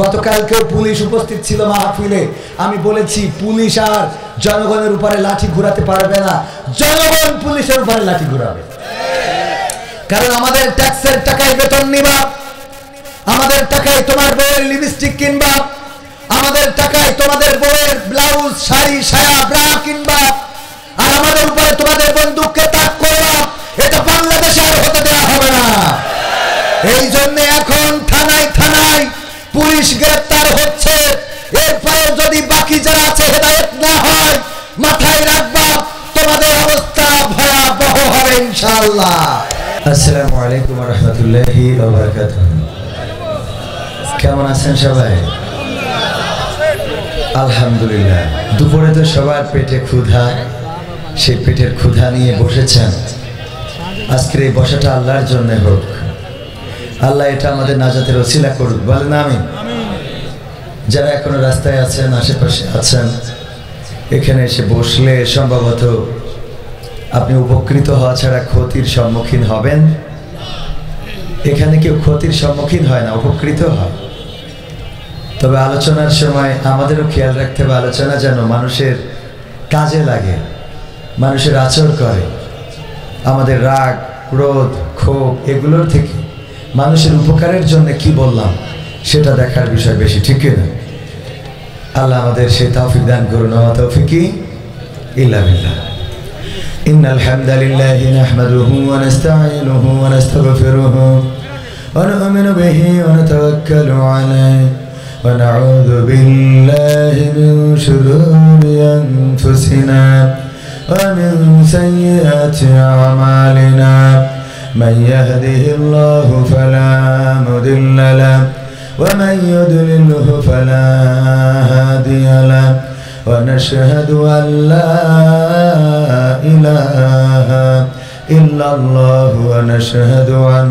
গতকালকেও পুলিশ উপস্থিত ছিল মাহফিলে। আমি বলেছি পুলিশ আর জনগণের উপরে লাঠি ঘোরাতে পারবে না, জনগণ পুলিশের উপরে লাঠি ঘোরাবে। কারণ আমাদের ট্যাক্সের টাকায় বেতন নিবা, আমাদের টাকায় তোমার বউয়ের লিপস্টিক কিনবা, আমাদের টাকায় তোমাদের বউয়ের ব্লাউজ শাড়ি সায়া ব্রা কিনবা, আর আমাদের উপরে তোমাদের বন্দুককে তাক করবা। এটা বাংলাদেশে আর হতে দেওয়া হবে না। এই জন্য এখন থানায় থানায় পুলিশ গ্রেফতার হচ্ছে। এরপরে যদি বাকি যারা আছে হেদায়েত না হয়, মাথায় রাখবা তোমাদের অবস্থা ভয়াবহ হবে ইনশাআল্লাহ। আসসালামু আলাইকুম ওয়া রাহমাতুল্লাহি ওয়া বারাকাতুহু। কেমন আছেন সবাই? আলহামদুলিল্লাহ। দুপুরে তো সবার পেটে ক্ষুধা, সেই পেটের ক্ষুধা নিয়ে বসেছেন। আজকের এই বসাটা আল্লাহর জন্য হোক, আল্লাহ এটা আমাদের নাজাতের ওসিলা করুক, বলেন আমিন। যারা এখনো রাস্তায় আছেন, আশেপাশে আছেন, এখানে এসে বসলে সম্ভবত আপনি উপকৃত হওয়া ছাড়া ক্ষতির সম্মুখীন হবেন। এখানে কেউ ক্ষতির সম্মুখীন হয় না, উপকৃত হয়। তবে আলোচনার সময় আমাদেরও খেয়াল রাখতে হবে আলোচনা যেন মানুষের কাজে লাগে, মানুষের আচর করে। আমাদের রাগ, ক্রোধ, ক্ষোভ এগুলোর থেকে মানুষের উপকারের জন্য কি বললাম সেটা দেখার বিষয় বেশি, ঠিক না? আল্লাহ আমাদের সেই তৌফিক দান করুন। ওয়া তৌফিকি ইল্লা বিল্লাহ। ইন্নাল হামদালিল্লাহি নাহমাদুহু ওয়া নাস্তাঈনুহু ওয়া নাস্তাগফিরুহু ওয়া নু'মিনু বিহি ওয়া নাতাওয়াক্কালু আলাইহি ওয়া নাউযু বিল্লাহি মিন শুরুরি আনফুসিনা ওয়া মিন সাইয়্যাতি আ'মালিনা। من يهده الله فلا مضل له ومن يضلله فلا هادي له ونشهد أن لا إله إلا الله ونشهد أن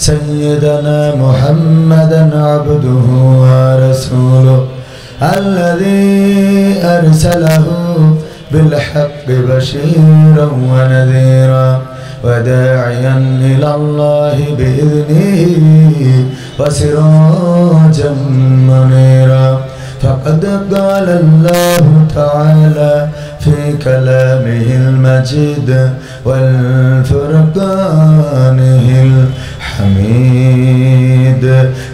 سيدنا محمدا عبده ورسوله الذي أرسله بالحق بشيرا ونذيرا وداعيا إلى الله بإذنه وسراجا منيرا. فقد قال الله تعالى في كلامه المجيد والفرقانه الحميد.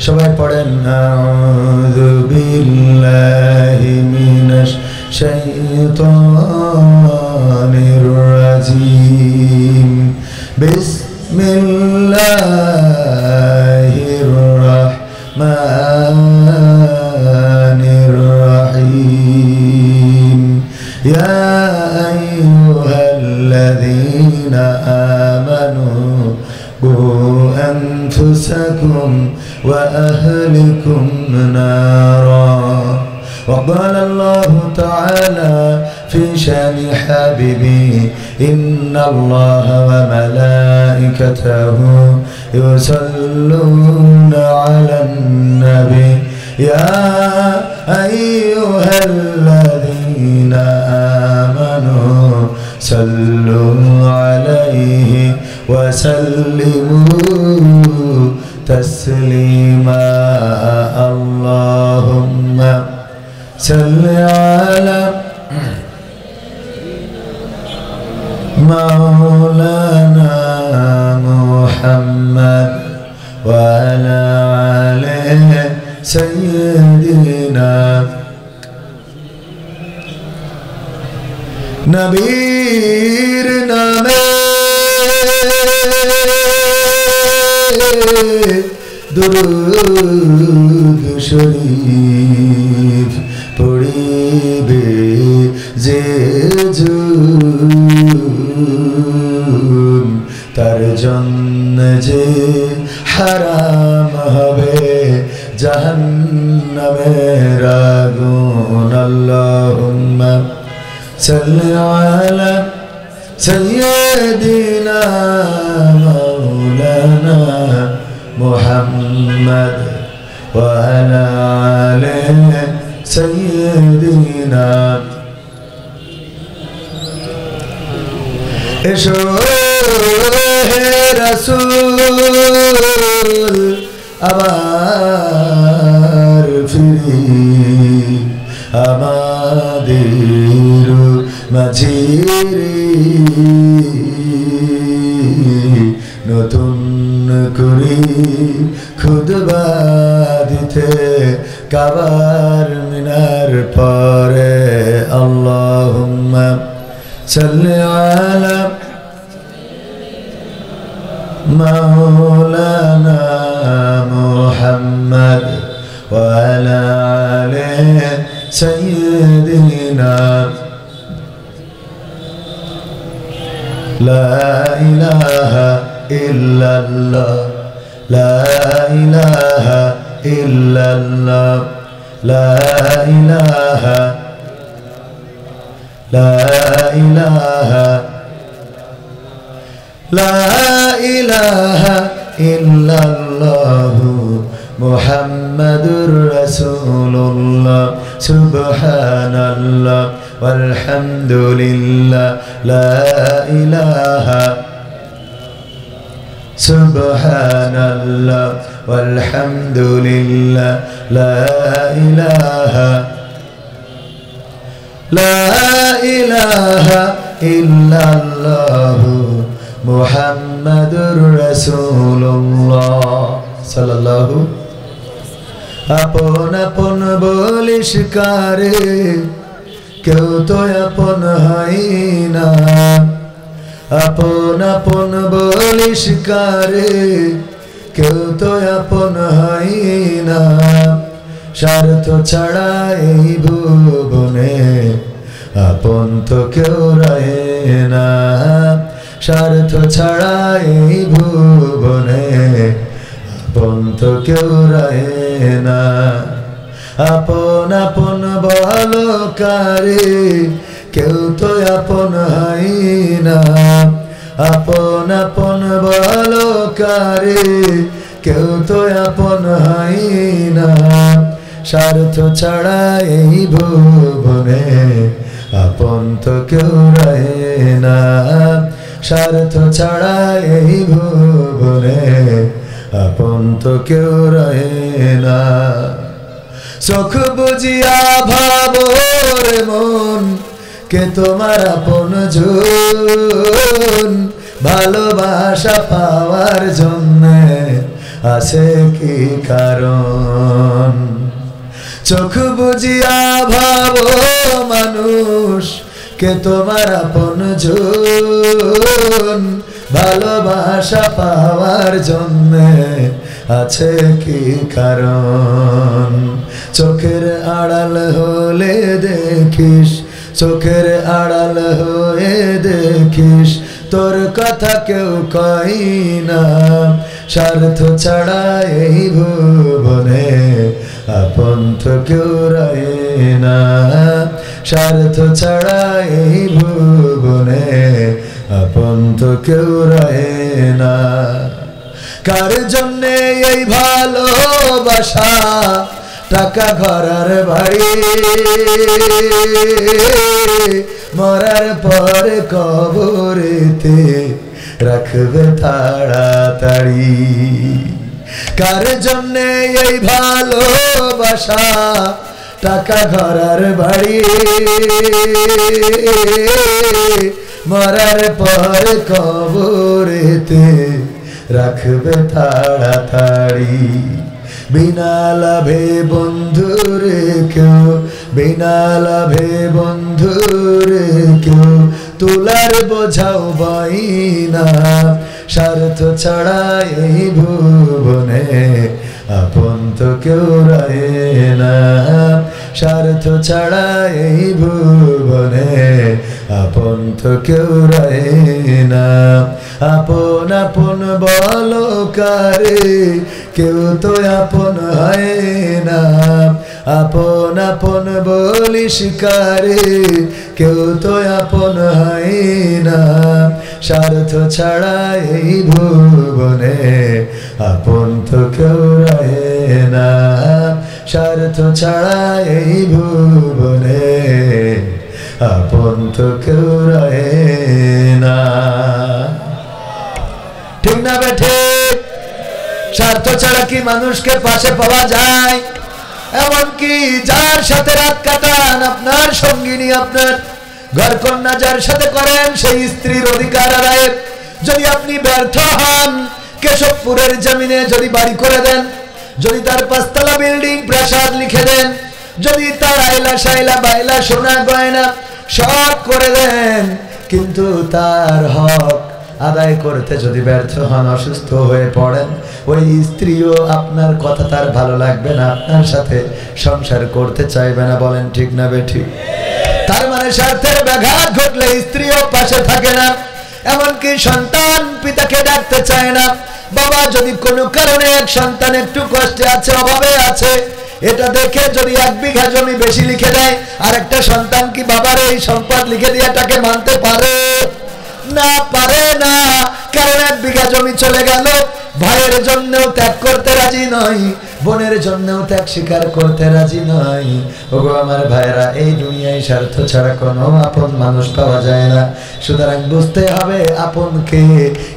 সবাই পড়েন আউযু বিল্লাহি মিনাশ শাইতানির রাজিম। বিসমিল্লাহির রাহমানির রাহিম। ইয়া আইয়ুহাল্লাযীনা আমানু qu anfusakum wa ahlikum nara. وقال الله تعالى في شان حبيبه إن الله وملائكته يصلون على النبي يا أيها الذين آمنوا صلوا عليه وسلموا تسليما. اللهم صل على مولانا محمد وعلى آله سيدنا নবীর নামে দুরূদ শরীফ পড়িবে যে তার জন্য যে হারাম হবে জাহান্নামের আগুন। আল্লাহুম্মা সাল্লি আলা সাইয়্যিদিনা মাওলানা মুহাম্মদ ওয়া আলা আলিহি সাইয়্যিদিনা। এসো হে রাসূল আবার আমাদের মাঝে নতুন করে খুতবা দিতে কাবার মিনার পরে আল্লাহুম্মা সাল্লি আলা মাওলানা মুহাম্মদ ওয়া আলা আলি সাইয়্যিদিনা লা ইলাহা ইল্লাল্লাহ লা ইলাহা ইল্লাল্লাহ লা ইলাহা লা ইলাহা লা ইলাহা ইল্লাল্লাহ মুহাম্মাদুর রাসূলুল্লাহ সুবহানাল্লাহ walhamdulillah la ilaha subhanallah walhamdulillah la ilaha illallah muhammadur rasulullah sallallahu আপন আপন বলিস কারে কেউ তো আপন হয় না আপন আপন বলিস কারে কেউ তো আপন হয় না স্বার্থ ছাড়া এই ভুবনে আপন তো কেউ রহে না স্বার্থ ছাড়া এই ভুবনে আপন তো কেউ রহে না আপন আপন বলো কারে কেউ তো আপন হয় না আপন আপন বলো কারে কেউ তো আপন হয় না স্বার্থ ছাড়া এই ভুবনে আপন তো কেউ রহে না স্বার্থ ছাড়া এই ভুবনে আপন তো কেউ রহে না চোখ বুঝিয়া ভাবর মন কে তোমার আপন জন ভালোবাসা পাওয়ার জন্য আছে কি কারণ চোখ বুঝিয়া ভাবো মানুষ কে তোমার আপন জন ভালোবাসা পাওয়ার জন্য আছে কি কারণ চোখের আড়াল হলে দেখিস চোখের আড়াল হয়ে দেখিস তোর কথা কেউ কই না স্বার্থ ছাড়া এই ভুবনে আপন তো কেউ রহে না স্বার্থ ছাড়া এই ভুবনে আপন তো কেউ রহে না কার জন্যে এই ভালোবাসা টাকা ঘরার বাড়ি মরার পরে কবরেতে রাখবে তাড়াতাড়ি কার জন্যে এই ভালোবাসা টাকা ঘরার বাড়ি মরার পরে কবরেতে রাখবে তাড়াতাড়ি বিনা লাভে বন্ধুরে কেউ বিনা লাভে বন্ধুরে কেউ তুলার বোঝাও বইনা স্বার্থ ছাড়া এই ভুবনে আপন তো কেউ রহে না স্বার্থ ছাড়া এই ভুবনে আপন তো কেউ রহে না আপন আপন বলো কারে কেউ তো আপন হয় না আপন আপন বলিস কারে কেউ তো আপন হয় না স্বার্থ ছাড়া এই ভুবনে আপন তো কেউ রহে না স্বার্থ ছাড়া এই ভুবনে আপন তো কেউ রহে না ঠিক না বেঠে স্বার্থ ছাড়া কি মানুষকে পাশে পাওয়া যায় এমনকি যার সাথে রাত কাটান, আপনার সঙ্গিনী, আপনার ঘর কন্যা যার সাথে করেন, সেই স্ত্রীর অধিকার আদায়ে যদি আপনি ব্যর্থ হন, কেশবপুরের জমিনে যদি বাড়ি করে দেন, যদি তার 5 তলা বিল্ডিং প্রাসাদ লিখে দেন, যদি তার আইলা শাইলা বাইলা সোনা গয়না সব করে দেন, কিন্তু তার হক আদায় করতে যদি ব্যর্থ হন, অসুস্থ হয়ে পড়েন, ওই স্ত্রীও আপনার কথা তার ভালো লাগবে না, আপনার সাথে সংসার করতে চাইবে না। বলেন ঠিক না বেঠিক? তার মানে স্বার্থের ব্যাঘাত ঘটলে স্ত্রীও পাশে থাকে না, এমনকি সন্তান পিতাকে ডাকতে চায় না। বাবা যদি কোনো কারণে এক সন্তান একটু কষ্টে আছে, অভাবে আছে, এটা দেখে যদি 1 বিঘা জমি বেশি লিখে দেয়, আর একটা সন্তান কি বাবার এই সম্পদ লিখে দিয়ে তাকে মানতে পারে? না, পারে না। কারণ 1 বিঘা জমি চলে গেল, ভাইয়ের জন্যও ত্যাগ করতে রাজি নয়, বোনের জন্যও ত্যাগ স্বীকার করতে রাজি নয়। ওগো আমার ভাইরা, এই দুনিয়ায় স্বার্থ ছাড়া কোনো আপন মানুষ পাওয়া যায় না। সুতরাং বুঝতে হবে আপন কে।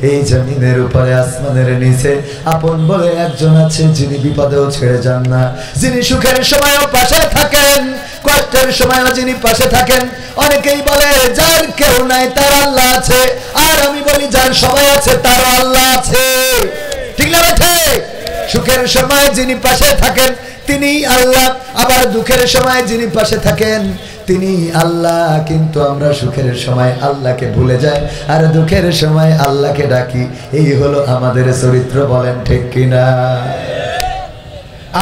এই জমিনের উপরে আসমানের নিচে আপন বলে একজন আছে, যিনি বিপদেও ছেড়ে যান না, যিনি সুখের সময়ও পাশে থাকেন, কষ্টের সময়ও যিনি পাশে থাকেন। অনেকেই বলে যার কেউ নাই তার আল্লাহ আছে, আর আমি বলি যার সবাই আছে তার আল্লাহ আছে। ঠিক না বেঠে? সুখের সময় যিনি পাশে থাকেন তিনি আল্লাহ, আবার দুঃখের সময় যিনি পাশে থাকেন তিনি আল্লাহ। কিন্তু আমরা সুখের সময় আল্লাহকে ভুলে যাই, আর দুঃখের সময় আল্লাহকে ডাকি। এই হলো আমাদের চরিত্র। বলেন ঠিক কিনা?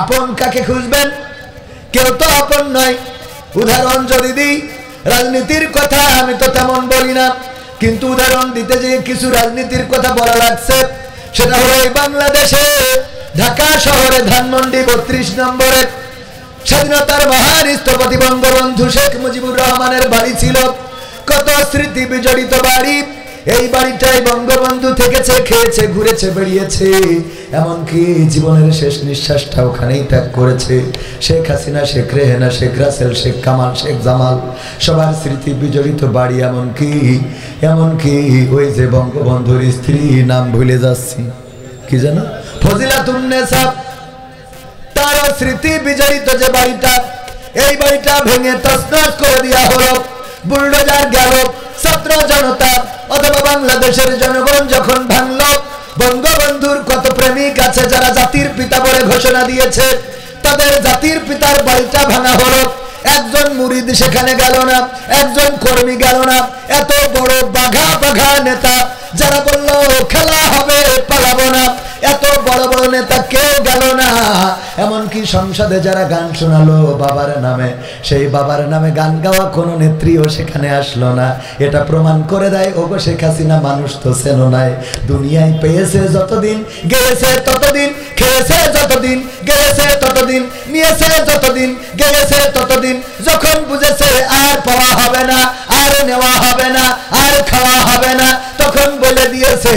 আপন কাকে খুঁজবেন? কেউ তো আপন নয়। উদাহরণ যদি দিই, রাজনীতির কথা আমি তো তেমন বলি না, কিন্তু উদাহরণ দিতে যে কিছু রাজনীতির কথা বলা লাগছে। সেটা হলো এই বাংলাদেশে ঢাকা শহরে ধানমন্ডি 32 নম্বরে স্বাধীনতার মহান স্থপতি বঙ্গবন্ধু শেখ মুজিবুর রহমানের বাড়ি ছিল। কত স্মৃতি বিজড়িত বাড়ি। এই বাড়িটাই বঙ্গবন্ধু থেকেছে, খেয়েছে, ঘুরেছে, বেরিয়েছে, এমনকি জীবনের শেষ নিঃশ্বাসটা ওখানেই ত্যাগ করেছে। শেখ হাসিনা, শেখ রেহেনা, শেখ রাসেল, শেখ কামাল, শেখ জামাল, সবার স্মৃতি বিজড়িত বাড়ি। এমনকি ওই যে বঙ্গবন্ধুর স্ত্রী, নাম ভুলে যাচ্ছি, কি জানো, ফজিলাতুন্নেসা, তারও স্মৃতি বিজড়িত যে বাড়িটা, এই বাড়িটা ভেঙে তছনছ করে দেওয়া হলো। বুলডোজার গেল, ছাত্র জনতা অথবা বাংলাদেশের জনগণ যখন ভাঙল, বঙ্গবন্ধুর কত প্রেমিক আছে যারা জাতির পিতা বলে ঘোষণা দিয়েছে, তাদের জাতির পিতার বাড়িটা ভাঙা হলো। একজন মুরিদ সেখানে গেল না, একজন কর্মী গেল না। এত বড় বাঘা বাঘা নেতা যারা বলল খেলা হবে, পালাবো না, এত বড় বড় নেতা কেউ গেল না। এমনকি সংসদে যারা গান শোনালো বাবার নামে, সেই বাবার নামে গান গাওয়া কোনো নেত্রীও সেখানে আসলো না। এটা প্রমাণ করে দেয় ওগো শেখ হাসিনা মানুষ তো চেনো নাই। দুনিয়ায় পেয়েছে যতদিন, গেয়েছে ততদিন, খেয়েছে যতদিন, গেয়েছে ততদিন, নিয়েছে যতদিন, গেয়েছে ততদিন। যখন বুঝেছে আর পাওয়া হবে না, আর নেওয়া হবে না, আর খাওয়া হবে না, তখন বলে দিয়েছে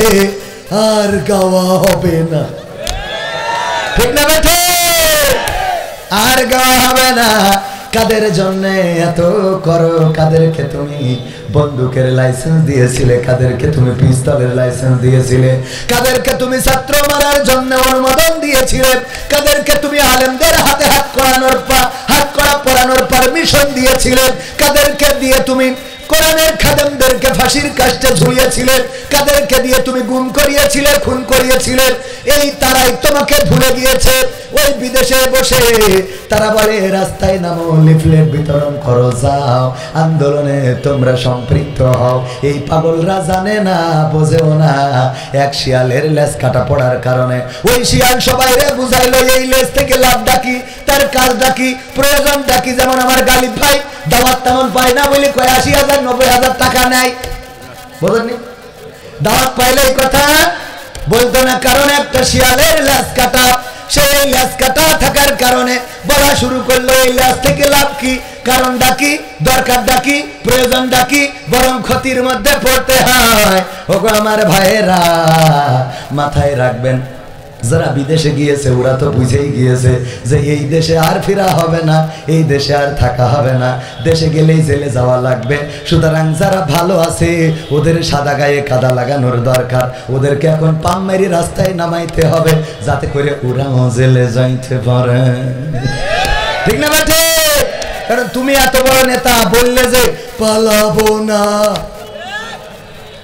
আর গাওয়া হবে না। ঠিক না বেঠে? আর গাওয়া হবে না। কাদের জন্য এত করো? কাদেরকে তুমি বন্দুকের লাইসেন্স দিয়েছিলে? কাদেরকে তুমি পিস্তলের লাইসেন্স দিয়েছিলে? কাদেরকে তুমি ছাত্র মারার জন্য অনুমোদন দিয়েছিলে? কাদেরকে তুমি আলেমদের হাতে হাত কড়া পরানোর পারমিশন দিয়েছিলে? কাদেরকে দিয়ে তুমি কোরআনের খাদেমদেরকে ফাঁসির কাস্টে ঝুলিয়েছিলে? কাদেরকে দিয়ে তুমি গুম করিয়েছিলে, খুন করিয়েছিলে? এই তারাই তোমাকে ভুলে গিয়েছে। ওই বিদেশে বসে তারা বলে রাস্তায় নামো, লিফলেট বিতরণ করো, যাও, আন্দোলনে তোমরা সম্পৃক্ত হও। এই পাগলরা জানে না, বোঝেও না। এক শিয়ালের লেজ কাটা পড়ার কারণে ওই শিয়াল সবাইরে বুঝাইলো এই লেজ থেকে লাভ ডাকি, তার কাজ ডাকি, প্রয়োজন ডাকি। যেমন আমার গালিব ভাই দাওয়াত তেমন পায় না বলে 80,000 90,000 টাকা নেয়, বোঝেননি? দাওয়াত পাইলে এই কথা বলতো না, কারণ একটা শিয়ালের লেজ কাটা। সেই লেজ কাটা থাকার কারণে বলা শুরু করলো এই লেজ থেকে লাভ কি, কারণ ডাকি, দরকার ডাকি, প্রয়োজন ডাকি, বরং ক্ষতির মধ্যে পড়তে হয়। ওগো আমার ভাইয়েরা, মাথায় রাখবেন, যারা বিদেশে গিয়েছে ওরা তো বুঝেই গিয়েছে যে এই দেশে আর ফেরা হবে না, এই দেশে আর থাকা হবে না, দেশে গেলেই জেলে যাওয়া লাগবে। সুতরাং যারা ভালো আছে ওদের সাদা গায়ে কাদা লাগানোর দরকার। ওদেরকে এখন পাম মেরি রাস্তায় নামাইতে হবে, যাতে করে ওরাও জেলে যাইতে পারে। ঠিক না বেঠে? কারণ তুমি এত বড় নেতা, বললে যে পালাবো না,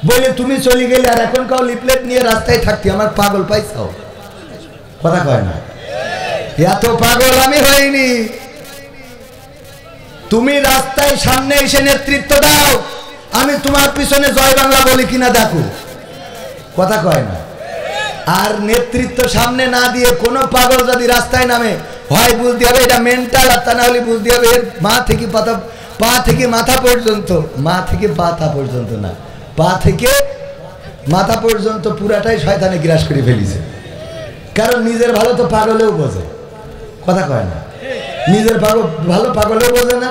বলে তুমি চলে গেলে, আর এখন কাউ লিফলেট নিয়ে রাস্তায় থাকতি, আমার পাগল পাইছাও, কথা কয় না? এত পাগল আমি হইনি। তুমি রাস্তায় সামনে এসে নেতৃত্ব দাও, আমি তোমার পিছনে জয় বাংলা বলি কিনা দেখো, কথা কয় না? আর নেতৃত্ব সামনে না দিয়ে কোনো পাগল যদি রাস্তায় নামে, হয় বুঝতে হবে এটা মেন্টাল, আর তা না হলে বুঝতে হবে এর পা থেকে মাথা পর্যন্ত, মা থেকে পাতা পর্যন্ত না, পা থেকে মাথা পর্যন্ত পুরাটাই শয়তানে গ্রাস করে ফেলিছে। কারণ নিজের ভালো তো পাগলেও বোঝে, কথা কয় না? নিজের ভালো পাগলেও বোঝে না।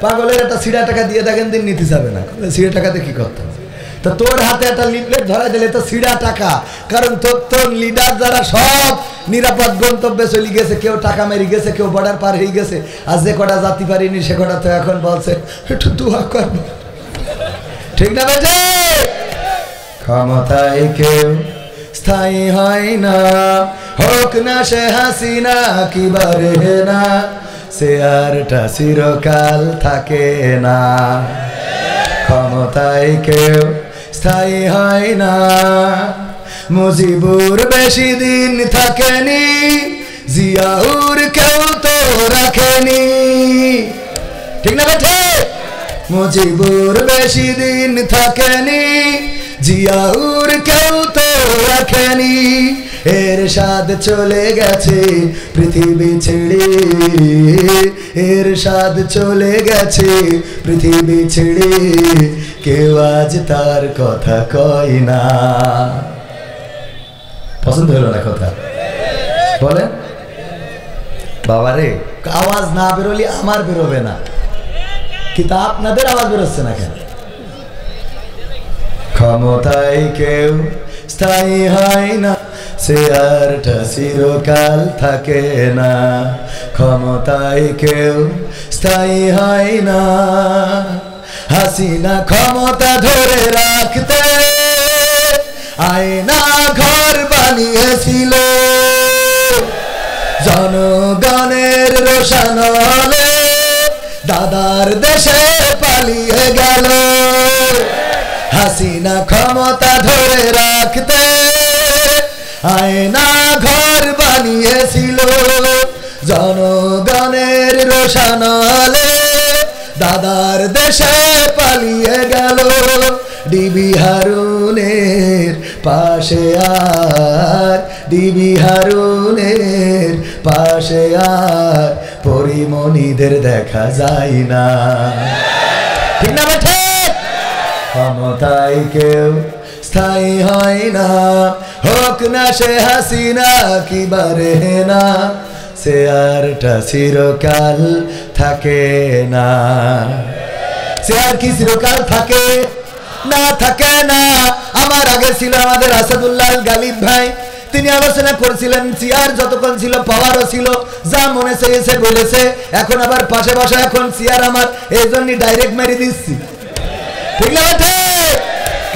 পাগলের একটা সিড়া টাকা দিয়ে দেখেন, দিন নিতে যাবে না, সিড়া টাকাতে কি করতে হবে? তো তোর হাতে একটা লিফলেট ধরা দিলে তো সিড়া টাকা, কারণ তোর লিডার যারা সব নিরাপদ গন্তব্যে চলে গেছে, কেউ টাকা মেরে গেছে, কেউ বর্ডার পার হয়ে গেছে, আর যে কটা জাতি পারিনি সে কটা তো এখন বলছে একটু দোয়া কর, ঠিক না বেজে? ক্ষমতায় কেউ স্থায়ী হয় না, হোক না সে হাসিনা কি বারে না, সে আরটা চিরকাল থাকে না। ক্ষমতায় কেউ স্থায়ী হয় না, মুজিবুর বেশি দিন থাকেনি, জিয়াউর কেউ তো রাখেনি, ঠিক না বেঠে? মুজিবুর বেশি দিন থাকেনি, জিয়াউর কেউ তো রাখেনি, এরশাদ চলে গেছে পৃথিবী ছেড়ে, এরশাদ চলে গেছে পৃথিবী ছেড়ে, কেউ আজ তার কথা কয় না। পছন্দ হলো না কথা? বলে বাবারে, আওয়াজ না বেরোলে আমার বেরোবে না, কিন্তু আপনাদের আওয়াজ বেরোচ্ছে না কেন? ক্ষমতায় কেউ স্থায়ী হয় না, সে আরটা চিরকাল থাকে না। ক্ষমতায় কেউ স্থায়ী হয় না, হাসিনা ক্ষমতা ধরে রাখতে আয়না ঘর বানিয়েছিল, জনগণের রোশানলে দাদার দেশে পালিয়ে গেল। হাসিনা ক্ষমতা ধরে রাখতে আয়না ঘর বানিয়েছিল, জনগণের রোশানলে দাদার দেশে পালিয়ে গেল। ডিবি হারুনের পাশে আর, ডিবি হারুনের পাশে আর পরিমণিদের দেখা যায় না, ঠিক না বেঠে? ক্ষমতায় কেউ স্থায়ী হয় না, হোক না সে হাসিনা কি বারে না, সে আরটা চিরকাল থাকে না। সে আর কি চিরকাল থাকে না? থাকে না। আমার আগে ছিল আমাদের আসাদুল্লাহ গালিব ভাই, তিনি আলোচনা করেছিলেন, চেয়ার যতক্ষণ ছিল পাওয়ারও ছিল, যা মনে চেয়েছে বলেছে। এখন আবার পাশে বসে, এখন চেয়ার আমার, এই জন্য ডাইরেক্ট মেরে দিচ্ছি, ঠিক না?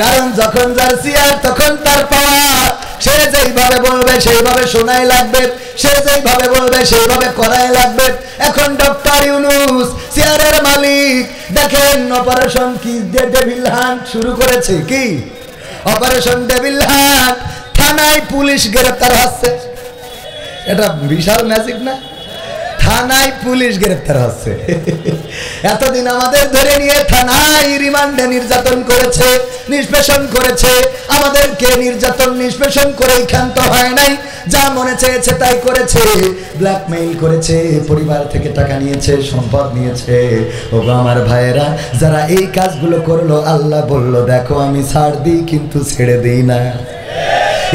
কারণ যখন যার চেয়ার তখন তার পাওয়ার, সে যেইভাবে বলবে সেইভাবে শোনাই লাগবে, সে যেইভাবে বলবে সেইভাবে করাই লাগবে। এখন ডক্টর ইউনূস চেয়ারের মালিক, দেখেন অপারেশন কি ডেভিল হান্ট শুরু করেছে, কি অপারেশন ডেভিল হান্ট, থানায় পুলিশ গ্রেফতার হচ্ছে, এটা বিশাল ম্যাজিক না? থানায় পুলিশ গ্রেফতার হচ্ছে। এতদিন আমাদের ধরে নিয়ে থানায় রিমান্ডে নির্যাতন করেছে, নিষ্পেষণ করেছে, আমাদেরকে নির্যাতন নিষ্পেষণ করে ক্ষান্ত হয় নাই, যা মনে চেয়েছে তাই করেছে, ব্ল্যাকমেইল করেছে, পরিবার থেকে টাকা নিয়েছে, সম্পদ নিয়েছে। ওগো আমার ভাইয়েরা, যারা এই কাজগুলো করলো, আল্লাহ বলল দেখো আমি ছাড় দিই কিন্তু ছেড়ে দিই না।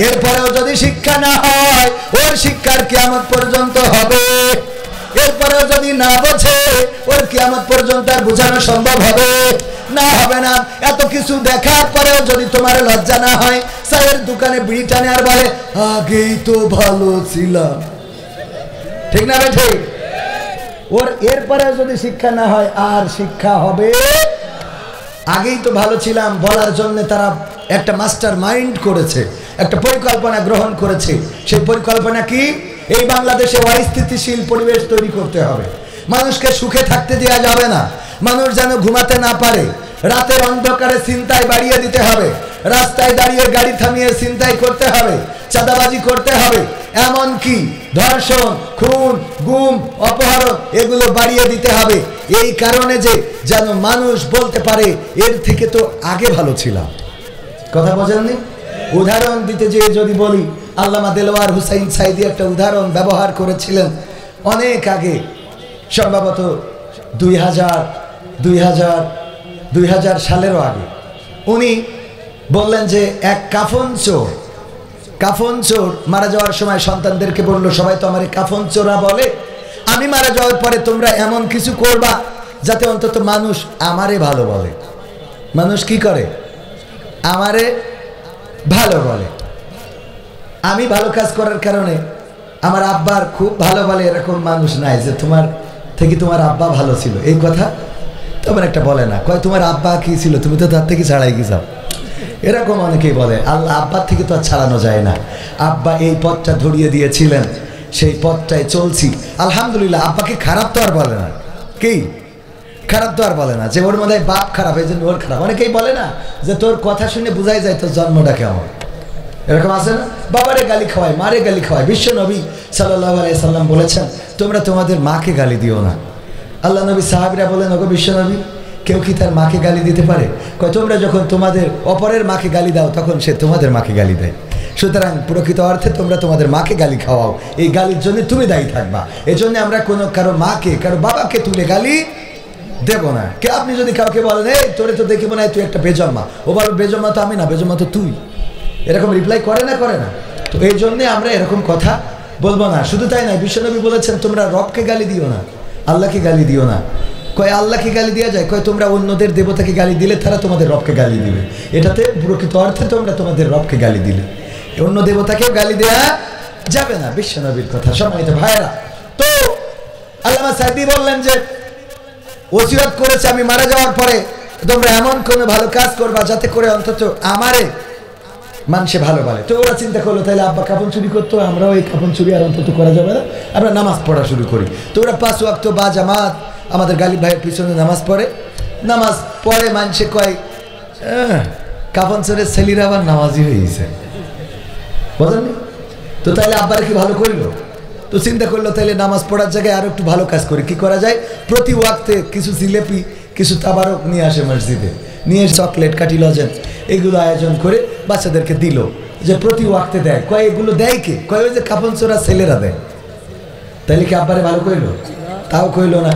এরপরেও যদি শিক্ষা না হয়, ওর শিক্ষার কিয়ামত পর্যন্ত হবে। এরপরেও যদি না বোঝে, ওর কিয়ামত পর্যন্ত আর বোঝানো সম্ভব হবে না? হবে না। এত কিছু দেখার পরেও যদি তোমার লজ্জা না হয়, চায়ের দোকানে বিড়ি টানে আর বলে আগেই তো ভালো ছিলাম, ঠিক না রে? ঠিক। ওর এরপরেও যদি শিক্ষা না হয়, আর শিক্ষা হবে? আগেই তো ভালো ছিলাম বলার জন্য তারা একটা মাস্টার মাইন্ড করেছে, একটা পরিকল্পনা গ্রহণ করেছে। সেই পরিকল্পনা কি? এই বাংলাদেশে অস্থিতিশীল পরিবেশ তৈরি করতে হবে। মানুষকে সুখে থাকতে দেওয়া যাবে না, মানুষ যেন ঘুমাতে না পারে, রাতের অন্ধকারে ছিনতাই বাড়িয়ে দিতে হবে, রাস্তায় দাঁড়িয়ে গাড়ি থামিয়ে ছিনতাই করতে হবে, চাঁদাবাজি করতে হবে, এমনকি ধর্ষণ, খুন, গুম, অপহরণ এগুলো বাড়িয়ে দিতে হবে। এই কারণে যে যেন মানুষ বলতে পারে এর থেকে তো আগে ভালো ছিলাম। কথা বোঝেননি? উদাহরণ দিতে যে যদি বলি, আল্লামা দেলোয়ার হুসাইন সাইদি একটা উদাহরণ ব্যবহার করেছিলেন অনেক আগে, সম্ভবত 2000 সালেরও আগে। উনি বললেন যে এক কাফন চোর মারা যাওয়ার সময় সন্তানদেরকে বললো, সবাই তো আমার কাফন চোরা বলে, আমি মারা যাওয়ার পরে তোমরা এমন কিছু করবা যাতে অন্তত মানুষ আমারে ভালো বলে। মানুষ কি করে? আমারে ভালো বলে। আমি ভালো কাজ করার কারণে আমার আব্বার খুব ভালো বলে, এরকম মানুষ নাই যে তোমার থেকে তোমার আব্বা ভালো ছিল। এই কথা তেমন একটা বলে না, কয় তোমার আব্বা কি ছিল, তুমি তো তার থেকে ছাড়াই গেছাও, এরকম অনেকেই বলে। আল্লাহ আব্বার থেকে তো আর ছাড়ানো যায় না। আব্বা এই পথটা ধরিয়ে দিয়েছিলেন, সেই পথটায় চলছি আলহামদুলিল্লাহ। আব্বাকে খারাপ তো আর বলে না, কি খারাপ তো আর বলে না যে ওর মধ্যে বাপ খারাপ, এই জন্য ওর খারাপ। অনেকেই বলে না যে তোর কথা শুনে বোঝাই যায় তোর জন্মটা কেমন, এরকম আছে না? বাবারে গালি খাওয়ায়, মারে গালি খাওয়ায়। বিশ্ব নবী সাল্লাল্লাহু আলাইহি সাল্লাম বলেছেন তোমরা তোমাদের মাকে গালি দিও না। আল্লাহ নবী সাহাবীরা বলেন, ওগো বিশ্ব নবী, কেউ কি তার মাকে গালি দিতে পারে? কয় তোমরা যখন তোমাদের অপরের মাকে গালি দাও তখন সে তোমাদের মাকে গালি দেয়। সুতরাং প্রকৃত অর্থে তোমরা তোমাদের মাকে গালি খাওয়াও, এই গালির জন্য তুমি দায়ী থাকবা। এই জন্য আমরা কোনো কারো মাকে, কারো বাবাকে তুলে গালি দেব না। কে আপনি যদি কাউকে বলেন এই তোরে তো দেখি মনে হয় তুই একটা বেজন্মা, ও বলো বেজন্মা তো আমি না, বেজন্মা তো তুই, এরকম রিপ্লাই করে না? তো এই জন্যে আমরা এরকম কথা বলবো না। শুধু তাই নয়, বিশ্বনবী বলেছেন তোমরা রবকে গালি দিও না, আল্লাহকে গালি দিও না। কয় আল্লাহকে গালি দেওয়া যায়? কয় তোমরা অন্যদের দেবতাকে গালি দিলে তারা তোমাদের রবকে গালি দিবে, এটাতে প্রকৃত অর্থে তোমরা তোমাদের রবকে গালি দিলে। অন্য দেবতাকেও গালি দেওয়া যাবে না, বিশ্বনবীর কথা। সম্মানিত ভাইরা, তো আল্লামা সাইদি বললেন যে ওসিয়ত করেছে আমি মারা যাওয়ার পরে তোমরা এমন কোনো ভালো কাজ করবা যাতে করে অন্তত আমারে মানুষে ভালো বলে। তো ওরা চিন্তা করলো তাহলে আব্বা কাপড় চুরি করতো, আমরাও এই কাপড় চুরি আর অন্তত করা যাবে না, আমরা নামাজ পড়া শুরু করি। তো ওরা 5 ওয়াক্ত বা জামাত আমাদের গালিব ভাইয়ের পিছনে নামাজ পড়ে মানুষে কয় কাপড় চোরের ছেলেরা আবার নামাজি হয়ে গেছে, বুঝলেন? তো তাহলে আব্বারা কি ভালো করলো? তো চিন্তা করলো তাহলে নামাজ পড়ার জায়গায় আরো একটু ভালো কাজ করি। কি করা যায়? প্রতি ওয়াক্তে কিছু জিলেপি, কিছু তাবারক নিয়ে আসে মসজিদে, নিয়ে চকলেট, কাঠি, লজেন্স এগুলো আয়োজন করে বাচ্চাদেরকে দিল, যে প্রতি ওয়াক্তে দেয়। কয় এগুলো দেয় কে? কয় ওই যে কাপন চোরা ছেলেরা দেয়। তাইলে কি আব্বারে ভালো কইলো? তাও কইলো না।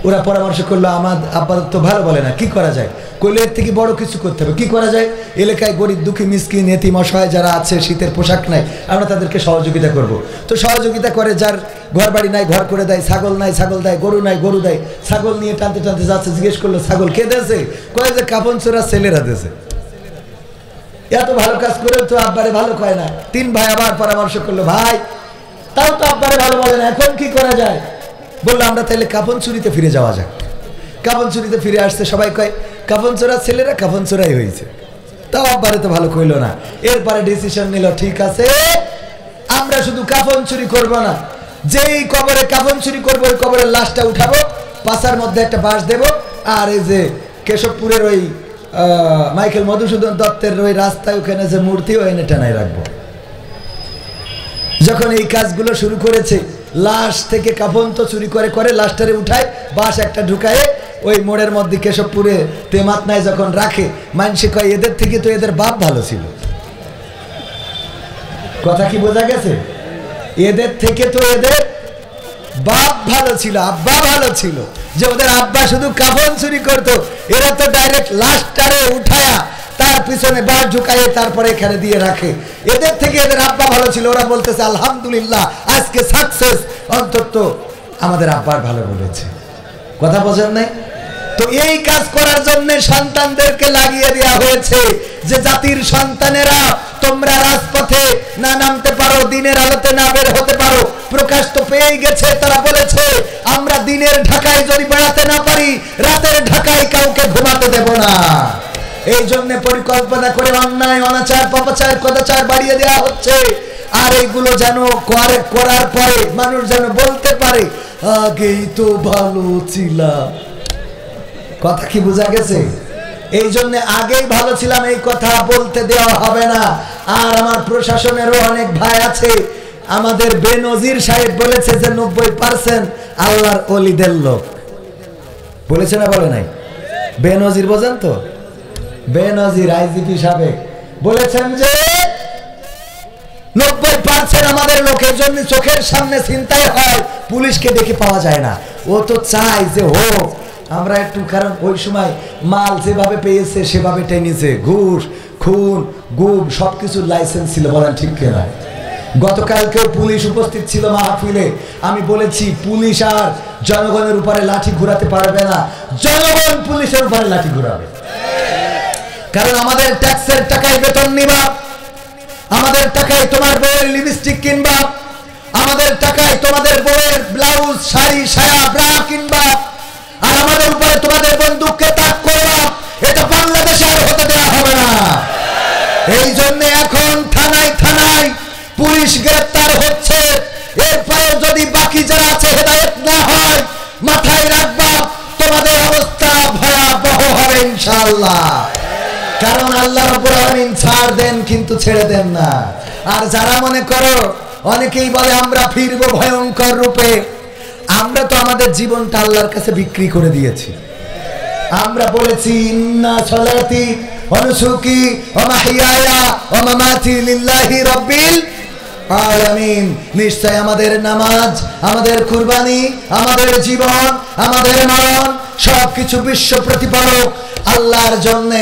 ওরা পরামর্শ করলো আমার আব্বা তো ভালো বলে না, কি করা যায়? কইলো এর থেকে বড় কিছু করতে হবে। কি করা যায়? এলাকায় গরিব দুঃখী মিসকিন এতিম অসহায় যারা আছে, শীতের পোশাক নাই, আমরা তাদেরকে সহযোগিতা করব। তো সহযোগিতা করে, যার ঘর বাড়ি নাই ঘর করে দেয়, ছাগল নাই ছাগল দেয়, গরু নাই গরু দেয়। ছাগল নিয়ে টানতে টানতে যাচ্ছে, জিজ্ঞেস করলো ছাগল কে দেছে? কয়ে যে কাপন চোরা ছেলেরা দেছে। এত ভালো কাজ করেও তো আব্বারে ভালো কয় না। 3 ভাই আবার পরামর্শ করলো, ভাই তাও তো আব্বারে ভালো বলে না, এখন কি করা যায়? বললো আমরা তাহলে কাপন চুরিতে ফিরে যাওয়া যাক। কাপন চুরিতে ফিরে আসছে, সবাই কয় কাপন চোরা ছেলেরা কাপন চোরাই হয়েছে। তাও আব্বারে তো ভালো কইলো না। এরপরে ডিসিশন নিল, ঠিক আছে আমরা শুধু কাপন চুরি করব না, যেই কবরে কাপন চুরি করবো ওই কবরের লাশটা উঠাবো, পাশার মধ্যে একটা বাঁশ দেব, আর এই যে কেশবপুরের ওই মাইকেল মধুসূদন দত্তের ওই রাস্তায় ওখানে যে মূর্তি ওখানে টানাই রাখবো। যখন এই কাজগুলো শুরু করেছে, লাশ থেকে কাফন তো চুরি করে করে লাশটারে উঠায়, বাঁশ একটা ঢুকায় ওই মোড়ের মধ্যে কেশবপুরে তেমাত নাই যখন রাখে, মানুষে কয় এদের থেকে তো এদের বাপ ভালো ছিল। কথা কি বোঝা গেছে? এদের থেকে তো এদের বাপ ভালো ছিল, আব্বা ভালো ছিল। যে ওদের আব্বা শুধু কাফন চুরি করতো, এরা তো ডাইরেক্ট লাশটারে উঠায়া তার পিছনে বাঁশ ঢুকায় তারপরে এখানে দিয়ে রাখে। এদের থেকে এদের আব্বা ভালো ছিল। ওরা বলতেছে আলহামদুলিল্লাহ আজকে সাকসেস, অন্তত আমাদের আব্বার ভালো বলেছে। কথা বোঝেন নাই? তো এই কাজ করার জন্য সন্তানদেরকে লাগিয়ে দেওয়া হয়েছে যে জাতির সন্তানেরা তোমরা রাজপথে না নামতে পারো, দিনের আলোতে না বের হতে পারো। প্রকাশ তো পেয়ে গেছে, তারা বলেছে আমরা দিনের ঢাকায় যদি বেড়াতে না পারি, রাতের ঢাকায় কাউকে ঘুমাতে দেব না। এই জন্য পরিকল্পনা করে অন্যায়, অনাচার, পাপাচার, কদাচার বাড়িয়ে দেওয়া হচ্ছে। আর এইগুলো যেন করার পরে মানুষ যেন বলতে পারে আগেই তো ভালো ছিলাম। কথা কি বোঝা গেছে? এই জন্য আগেই ভালো ছিলাম এই কথা বলতে দেওয়া হবে না। আর আমার প্রশাসনেরও অনেক ভাই আছে, আমাদের বেনজির সাহেব বলেছে যে 90% আল্লাহর ওলিদের লোক। বলেছে না বলে নাই? বেনজির বোঝেন তো? বেনজির আইজিপি সাহেব বলেছেন যে 90% আমাদের লোকের জন্য চোখের সামনে ছিনতাই হয়, পুলিশকে দেখে পাওয়া যায় না। ও তো চাই যে হোক আমরা একটু, কারণ ওই সময় মাল যেভাবে পেয়েছে সেভাবে টেনেছে, ঘুষ খুন গুম সবকিছুর লাইসেন্স ছিল। বলেন ঠিক কিনা? গতকালকেও পুলিশ উপস্থিত ছিল মাহফিলে। আমি বলেছি পুলিশ আর জনগণের উপরে লাঠি ঘুরাতে পারবে না, জনগণ পুলিশের উপরে লাঠি ঘুরাবে। কারণ আমাদের ট্যাক্সের টাকায় বেতন নিবা, আমাদের টাকায় তোমার বউয়ের লিপস্টিক কিনবা, আমাদের টাকায় তোমাদের বউয়ের ব্লাউজ শাড়ি সায়া ব্রা কিনবা, আর আমাদের উপরে তোমাদের বন্দুককে তাক করবা। এটা বাংলাদেশে আর হতে দেওয়া হবে না। এই জন্য এখন থানায় থানায় পুলিশ গ্রেফতার হচ্ছে। এরপরে যদি বাকি যারা আছে হেদায়েত না হয়, মাথায় রাখবা তোমাদের অবস্থা ভয়াবহ হবে ইনশাআল্লাহ। কারণ আল্লাহ রাব্বুল আলামিন ছাড় দেন কিন্তু ছেড়ে দেন না। আর যারা মনে করো, অনেকেই বলে আমরা ফিরবো ভয়ঙ্কর রূপে, আমরা তো আমাদের জীবনটা আল্লাহর কাছে বিক্রি করে দিয়েছি। আমরা বলেছি ইন্না সলাতি ওয়া নুসুকি ওয়া মাহইয়ায়া ওয়া মামাতি লিল্লাহি রাব্বিল আলামিন। নিশ্চয় আমাদের নামাজ, আমাদের কুরবানি, আমাদের জীবন, আমাদের মরণ সবকিছু বিশ্ব প্রতিপালক আল্লাহর জন্য।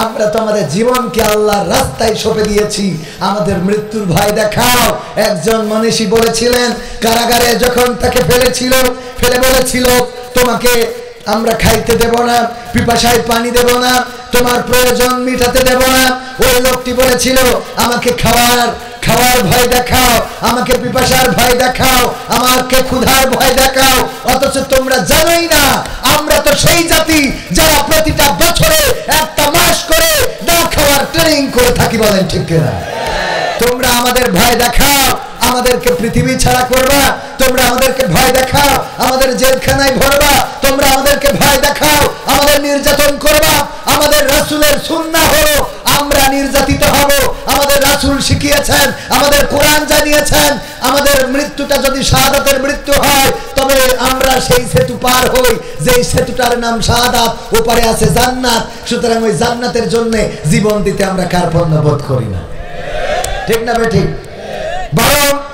আমরা তো আমাদের জীবনকে আল্লাহর রাস্তায় সঁপে দিয়েছি। আমাদের মৃত্যুর ভয় দেখাও। একজন মনীষী বলেছিলেন, কারাগারে যখন তাকে ফেলে বলেছিল তোমাকে আমরা খাইতে দেব না, পিপাসায় পানি দেব না, তোমার প্রয়োজন মিটাতে দেব না। ওই লোকটি বলেছিল আমাকে খাওয়ার ভয় দেখাও, আমাকে পিপাসার ভয় দেখাও, আমাকে ক্ষুধার ভয় দেখাও। অথচ তোমরা জানোই না আমরা তো সেই জাতি যারা প্রতিটা বছরে একটা মাস করে না খাওয়ার ট্রেনিং করে থাকি। বলেন ঠিক কিনা? তোমরা আমাদের ভয় দেখাও, আমাদেরকে পৃথিবী ছাড়া করবা, তোমরা আমাদেরকে ভয় দেখাও, আমাদের জেলখানায় ভরবা, তোমরা আমাদেরকে ভয় দেখাও, আমাদের নির্যাতন করবা। আমাদের রাসূলের সুন্নাহ হলো আমরা নির্যাতিত হব। আমাদের রাসূল শিখিয়েছেন, আমাদের কোরআন জানিয়েছেন, আমাদের মৃত্যুটা যদি শাহাদাতের মৃত্যু হয় তবে আমরা সেই সেতু পার হই, যেই সেতুটার নাম শাহাদাত, ওপারে আছে জান্নাত। সুতরাং ওই জান্নাতের জন্য জীবন দিতে আমরা কার্পণ্য বোধ করি না। ঠিক না বেঠিক? বরং